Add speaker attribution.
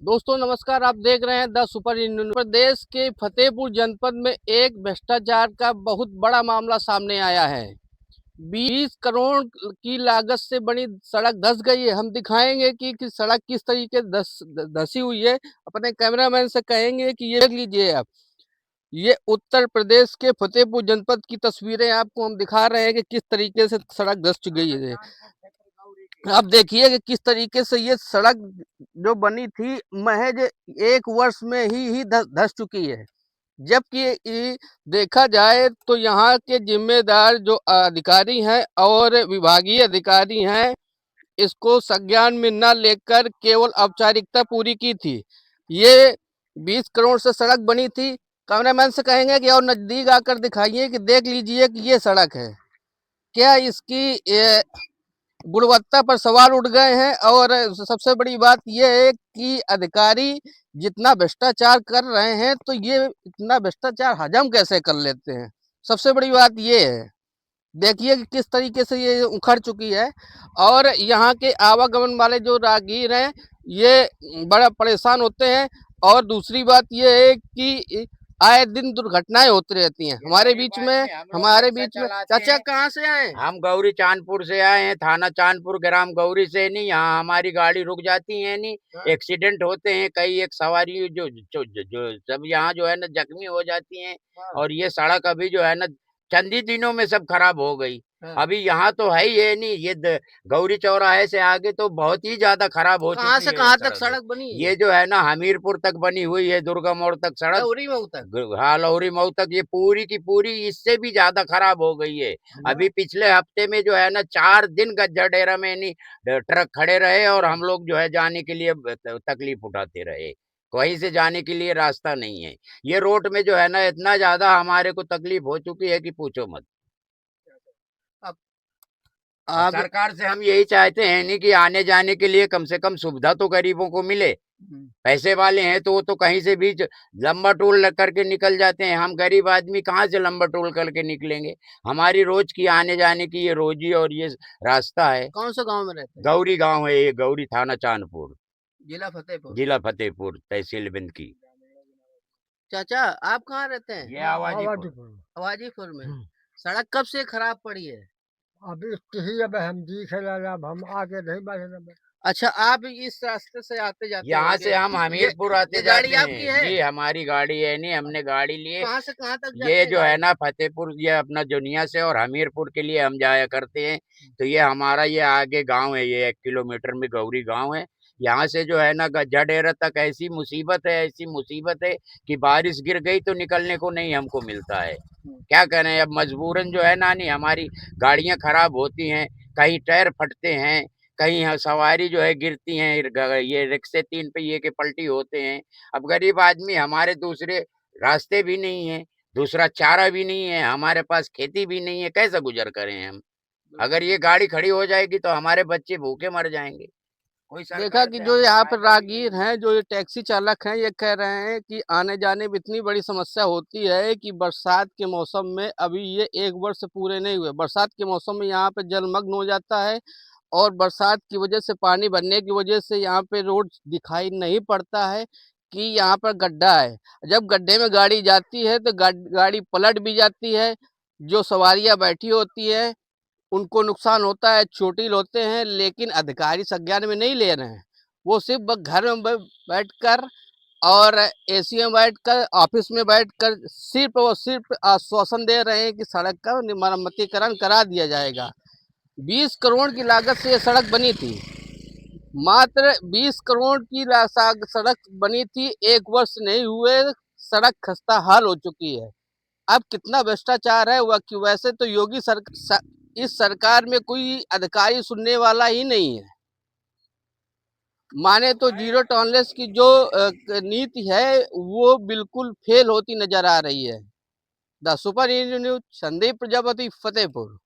Speaker 1: दोस्तों नमस्कार। आप देख रहे हैं द सुपर इंडियन। प्रदेश के फतेहपुर जनपद में एक भ्रष्टाचार का बहुत बड़ा मामला सामने आया है। 20 करोड़ की लागत से बनी सड़क धंस गई है। हम दिखाएंगे कि सड़क किस तरीके धंसी हुई है। अपने कैमरामैन से कहेंगे कि ये देख लीजिए आप, ये उत्तर प्रदेश के फतेहपुर जनपद की तस्वीरें आपको हम दिखा रहे हैं कि किस तरीके से सड़क धंस गई है। आप देखिए कि किस तरीके से ये सड़क जो बनी थी महज 1 वर्ष में ही धंस चुकी है। जबकि देखा जाए तो यहाँ के जिम्मेदार जो अधिकारी हैं और विभागीय अधिकारी हैं, इसको संज्ञान में न लेकर केवल औपचारिकता पूरी की थी। ये 20 करोड़ से सड़क बनी थी। कैमरामैन से कहेंगे कि और नजदीक आकर दिखाइए कि देख लीजिए कि ये सड़क है। क्या इसकी गुणवत्ता पर सवाल उठ गए हैं। और सबसे बड़ी बात यह है कि अधिकारी जितना भ्रष्टाचार कर रहे हैं तो ये इतना भ्रष्टाचार हजम कैसे कर लेते हैं। सबसे बड़ी बात ये है, देखिए कि किस तरीके से ये उखड़ चुकी है। और यहाँ के आवागमन वाले जो राहगीर हैं ये बड़ा परेशान होते हैं। और दूसरी बात ये है कि आए दिन दुर्घटनाएं होती रहती हैं हमारे बीच में चाचा कहाँ से आए?
Speaker 2: हम गौरी चांदपुर से आए हैं, थाना चांदपुर, ग्राम गौरी से। नहीं, यहाँ हमारी गाड़ी रुक जाती है, नहीं एक्सीडेंट होते हैं। कई एक सवारी जो सब यहाँ जो है ना जख्मी हो जाती हैं। और ये सड़क अभी जो है ना चंद ही दिनों में सब खराब हो गई। अभी यहाँ तो है ही है नहीं, ये गौरी चौराहे से आगे तो बहुत ही ज्यादा खराब हो
Speaker 1: कहाँ
Speaker 2: चुकी
Speaker 1: से
Speaker 2: है
Speaker 1: कहाँ तक सड़क बनी है?
Speaker 2: ये जो है ना हमीरपुर तक बनी हुई है, दुर्गा मोड़ तक सड़क,
Speaker 1: लौरी मऊ तक।
Speaker 2: हाँ लौरी मऊ तक। ये पूरी की पूरी इससे भी ज्यादा खराब हो गई है। अभी पिछले हफ्ते में जो है ना 4 दिन गज्जर डेरा में नहीं ट्रक खड़े रहे और हम लोग जो है जाने के लिए तकलीफ उठाते रहे। कहीं से जाने के लिए रास्ता नहीं है। ये रोड में जो है ना इतना ज्यादा हमारे को तकलीफ हो चुकी है कि पूछो मत। अब सरकार से हम यही चाहते हैं नहीं कि आने जाने के लिए कम से कम सुविधा तो गरीबों को मिले। पैसे वाले हैं तो वो तो कहीं से भी लंबा टोल करके निकल जाते हैं। हम गरीब आदमी कहाँ से लंबा टोल करके निकलेंगे। हमारी रोज की आने जाने की ये रोजी और ये रास्ता है।
Speaker 1: कौन सा गांव में रहते हैं?
Speaker 2: गौरी गांव है ये, गौरी थाना चांदपुर,
Speaker 1: जिला
Speaker 2: फतेहपुर, तहसील बिंदकी।
Speaker 1: चाचा आप कहाँ रहते हैं?
Speaker 2: ये आवाजीपुर।
Speaker 1: अवाजीपुर में। सड़क कब से खराब पड़ी है?
Speaker 3: अभी ही अब हम दिख रहे, अब हम आगे नहीं बढ़ रहे।
Speaker 1: अच्छा, आप इस रास्ते से आते जाते
Speaker 2: यहाँ से हम हमीरपुर आते जाते
Speaker 1: गाड़ी
Speaker 2: हैं।
Speaker 1: आपकी है?
Speaker 2: जी हमारी गाड़ी है, नहीं हमने गाड़ी लिए।
Speaker 1: कहाँ से कहाँ तक जाती
Speaker 2: ये
Speaker 1: है
Speaker 2: जो है
Speaker 1: गाड़ी?
Speaker 2: ना फतेहपुर, ये अपना जुनिया से और हमीरपुर के लिए हम जाया करते हैं। तो ये हमारा ये आगे गांव है, ये 1 किलोमीटर में गौरी गांव है। यहाँ से जो है ना गज्जा डेरा तक ऐसी मुसीबत है कि बारिश गिर गई तो निकलने को नहीं हमको मिलता है। क्या करें, अब मजबूरन जो है ना, नहीं हमारी गाड़ियां खराब होती हैं, कहीं टायर फटते हैं, कहीं सवारी जो है गिरती हैं, ये रिक्शे 3 पहिए के पलटी होते हैं। अब गरीब आदमी, हमारे दूसरे रास्ते भी नहीं है, दूसरा चारा भी नहीं है, हमारे पास खेती भी नहीं है, कैसे गुजर करें हम। अगर ये गाड़ी खड़ी हो जाएगी तो हमारे बच्चे भूखे मर जाएंगे। कोई
Speaker 1: देखा
Speaker 2: सरकार
Speaker 1: कि
Speaker 2: से
Speaker 1: जो
Speaker 2: हमें
Speaker 1: यहाँ पर
Speaker 2: सहायता भी
Speaker 1: राहगीर
Speaker 2: नहीं
Speaker 1: हैं, जो ये टैक्सी चालक हैं, ये कह रहे हैं कि आने जाने में इतनी बड़ी समस्या होती है कि बरसात के मौसम में, अभी ये 1 वर्ष पूरे नहीं हुए, बरसात के मौसम में यहाँ पे जलमग्न हो जाता है। और बरसात की वजह से, पानी भरने की वजह से यहाँ पे रोड दिखाई नहीं पड़ता है कि यहाँ पर गड्ढा है। जब गड्ढे में गाड़ी जाती है तो गाड़ी पलट भी जाती है। जो सवारियाँ बैठी होती है उनको नुकसान होता है, चोटिल होते हैं। लेकिन अधिकारी संज्ञान में नहीं ले रहे हैं। वो सिर्फ घर में बैठकर और एसी में बैठकर, ऑफिस में बैठकर सिर्फ और सिर्फ आश्वासन दे रहे हैं कि सड़क का मरम्मतीकरण करा दिया जाएगा। 20 करोड़ की लागत से ये सड़क बनी थी। मात्र 20 करोड़ की सड़क बनी थी, 1 वर्ष नहीं हुए सड़क खस्ता हाल हो चुकी है। अब कितना भ्रष्टाचार है वह कि वैसे तो इस सरकार में कोई अधिकारी सुनने वाला ही नहीं है। माने तो जीरो टॉलरेंस की जो नीति है वो बिल्कुल फेल होती नजर आ रही है। The super Indian news, Sandeep Prajapati, Fatehpur.